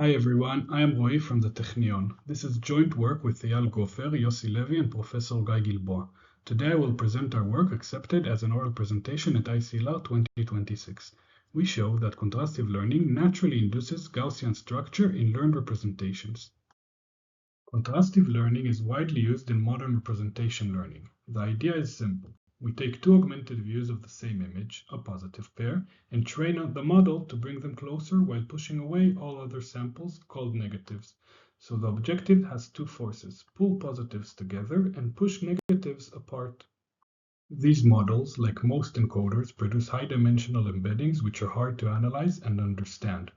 Hi everyone, I am Roy from the Technion. This is joint work with Eyal, Gofer, Levi, and Professor Gilboa. Today I will present our work accepted as an oral presentation at ICLR 2026. We show that contrastive learning naturally induces Gaussian structure in learned representations. Contrastive learning is widely used in modern representation learning. The idea is simple. We take two augmented views of the same image, a positive pair, and train on the model to bring them closer while pushing away all other samples called negatives. So the objective has two forces, pull positives together and push negatives apart. These models, like most encoders, produce high-dimensional embeddings which are hard to analyze and understand.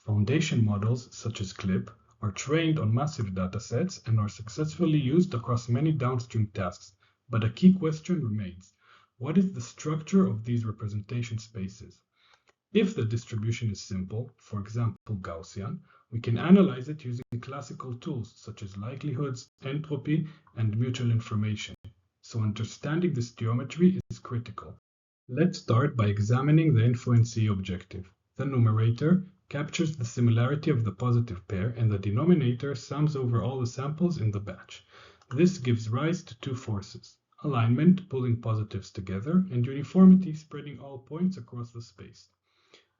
Foundation models, such as CLIP, are trained on massive datasets and are successfully used across many downstream tasks. But a key question remains: what is the structure of these representation spaces? If the distribution is simple, for example Gaussian, we can analyze it using classical tools such as likelihoods, entropy, and mutual information. So understanding this geometry is critical. Let's start by examining the InfoNCE objective. The numerator captures the similarity of the positive pair, and the denominator sums over all the samples in the batch. This gives rise to two forces: alignment, pulling positives together, and uniformity, spreading all points across the space.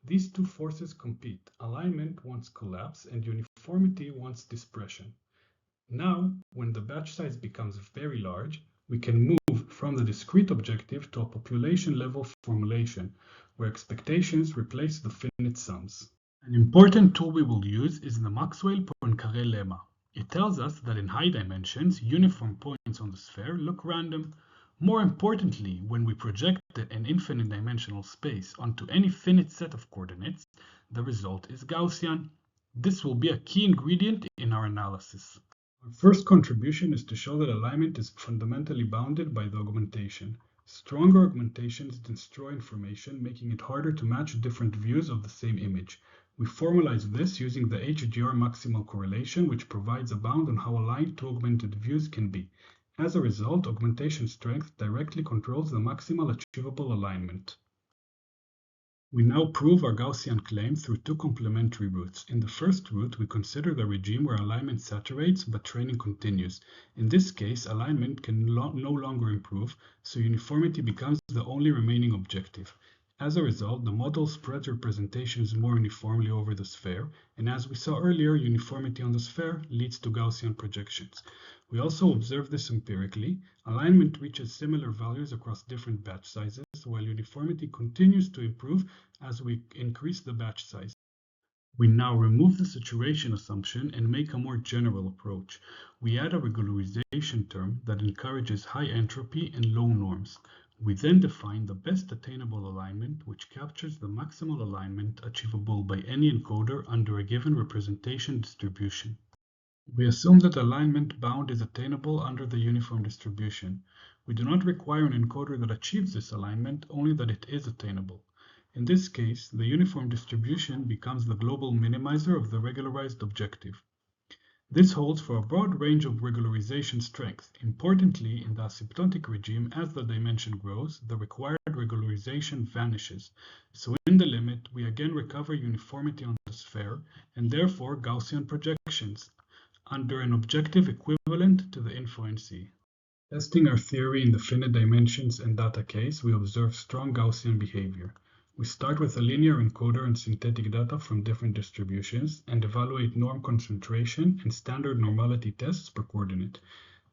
These two forces compete. Alignment wants collapse, and uniformity wants dispersion. Now, when the batch size becomes very large, we can move from the discrete objective to a population-level formulation, where expectations replace the finite sums. An important tool we will use is the Maxwell-Poincaré lemma. It tells us that in high dimensions, uniform points on the sphere look random. More importantly, when we project an infinite dimensional space onto any finite set of coordinates, the result is Gaussian. This will be a key ingredient in our analysis. Our first contribution is to show that alignment is fundamentally bounded by the augmentation. Stronger augmentations destroy information, making it harder to match different views of the same image. We formalize this using the HGR maximal correlation, which provides a bound on how aligned two augmented views can be. As a result, augmentation strength directly controls the maximal achievable alignment. We now prove our Gaussian claim through two complementary routes. In the first route, we consider the regime where alignment saturates but training continues. In this case, alignment can no longer improve, so uniformity becomes the only remaining objective. As a result, the model spreads representations more uniformly over the sphere, and as we saw earlier, uniformity on the sphere leads to Gaussian projections. We also observe this empirically. Alignment reaches similar values across different batch sizes, while uniformity continues to improve as we increase the batch size. We now remove the saturation assumption and make a more general approach. We add a regularization term that encourages high entropy and low norms. We then define the best attainable alignment, which captures the maximal alignment achievable by any encoder under a given representation distribution. We assume that alignment bound is attainable under the uniform distribution. We do not require an encoder that achieves this alignment, only that it is attainable. In this case, the uniform distribution becomes the global minimizer of the regularized objective. This holds for a broad range of regularization strength. Importantly, in the asymptotic regime, as the dimension grows, the required regularization vanishes. So in the limit, we again recover uniformity on the sphere, and therefore Gaussian projections, under an objective equivalent to the InfoNCE. Testing our theory in the finite dimensions and data case, we observe strong Gaussian behavior. We start with a linear encoder and synthetic data from different distributions and evaluate norm concentration and standard normality tests per coordinate.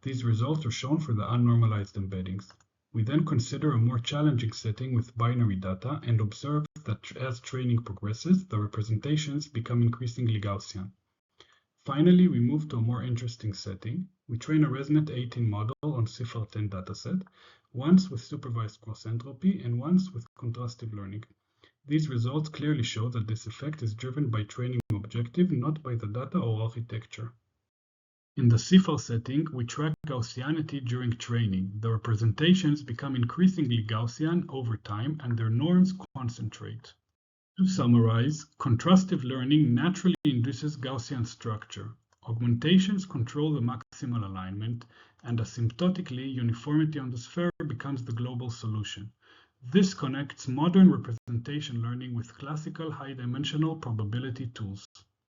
These results are shown for the unnormalized embeddings. We then consider a more challenging setting with binary data and observe that as training progresses, the representations become increasingly Gaussian. Finally, we move to a more interesting setting. We train a ResNet 18 model on CIFAR10 dataset, once with supervised cross-entropy and once with contrastive learning. These results clearly show that this effect is driven by training objective, not by the data or architecture. In the CIFAR setting, we track Gaussianity during training. The representations become increasingly Gaussian over time and their norms concentrate. To summarize, contrastive learning naturally induces Gaussian structure. Augmentations control the maximal alignment, and asymptotically, uniformity on the sphere becomes the global solution. This connects modern representation learning with classical high-dimensional probability tools.